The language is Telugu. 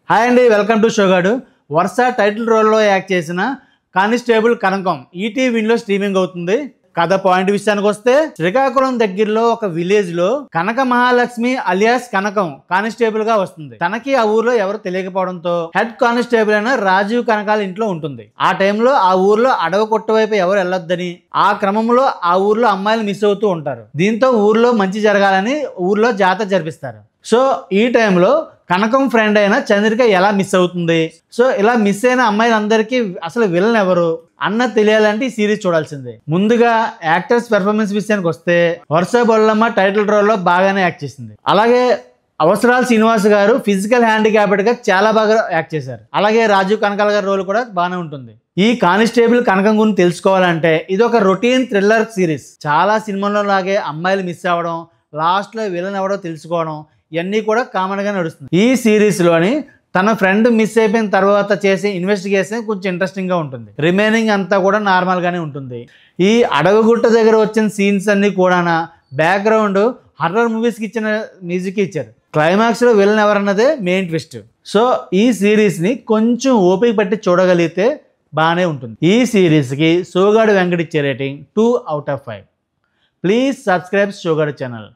హాయ్ అండి, వెల్కమ్ టు షోగాడు. వర్ష టైటిల్ రోల్లో యాక్ట్ చేసిన కానిస్టేబుల్ కనకం ఈటీవీలో స్ట్రీమింగ్ అవుతుంది. కథ పాయింట్ విషయానికి వస్తే, శ్రీకాకుళం దగ్గరలో ఒక విలేజ్ లో కనక మహాలక్ష్మి అలియాస్ కనకం కానిస్టేబుల్ గా వస్తుంది. తనకి ఆ ఊర్లో ఎవరు తెలియకపోవడంతో హెడ్ కానిస్టేబుల్ అయిన రాజీవ్ కనకాల ఇంట్లో ఉంటుంది. ఆ టైంలో ఆ ఊర్లో అడవి కొట్టు వైపు ఎవరు వెళ్ళొద్దని, ఆ క్రమంలో ఆ ఊర్లో అమ్మాయిలు మిస్ అవుతూ ఉంటారు. దీంతో ఊర్లో మంచి జరగాలని ఊర్లో జాతర జరిపిస్తారు. సో ఈ టైంలో కనకం ఫ్రెండ్ అయిన చంద్రిక ఎలా మిస్ అవుతుంది, సో ఇలా మిస్ అయిన అమ్మాయిలందరికీ అసలు విలన్ ఎవరు అన్న తెలియాలంటే ఈ సిరీస్ చూడాల్సిందే. ముందుగా యాక్టర్స్ పెర్ఫార్మెన్స్ విషయానికి వస్తే, వర్ష బొల్లమ్మ టైటిల్ రోల్లో బాగానే యాక్ట్ చేసింది. అలాగే అవసరాల శ్రీనివాస్ గారు ఫిజికల్ హ్యాండిక్యాప్డ్ గా చాలా బాగా యాక్ట్ చేశారు. అలాగే రాజీవ్ కనకాల గారి రోల్ కూడా బాగానే ఉంటుంది. ఈ కానిస్టేబుల్ కనకం గురించి తెలుసుకోవాలంటే, ఇది ఒక రొటీన్ థ్రిల్లర్ సిరీస్. చాలా సినిమాల్లో లాగే అమ్మాయిలు మిస్ అవ్వడం, లాస్ట్ లో విలన్ ఎవడో తెలుసుకోవడం, ఇవన్నీ కూడా కామన్ గా నడుస్తుంది. ఈ సిరీస్ లోని తన ఫ్రెండ్ మిస్ అయిపోయిన తర్వాత చేసే ఇన్వెస్టిగేషన్ కొంచెం ఇంట్రెస్టింగ్ గా ఉంటుంది. రిమైనింగ్ అంతా కూడా నార్మల్ గానే ఉంటుంది. ఈ అడవిగుట్ట దగ్గర వచ్చిన సీన్స్ అన్ని కూడా బ్యాక్గ్రౌండ్ హర్రర్ మూవీస్ కి ఇచ్చిన మ్యూజిక్ ఇచ్చారు. క్లైమాక్స్ లో విలన్ ఎవరన్నదే మెయిన్ ట్విస్ట్. సో ఈ సిరీస్ ని కొంచెం ఓపిక పట్టి చూడగలిగితే బాగానే ఉంటుంది. ఈ సిరీస్ కి షోగాడు వెంకట్ ఇచ్చే రేటింగ్ 2/5. ప్లీజ్ సబ్స్క్రైబ్ షోగాడు ఛానల్.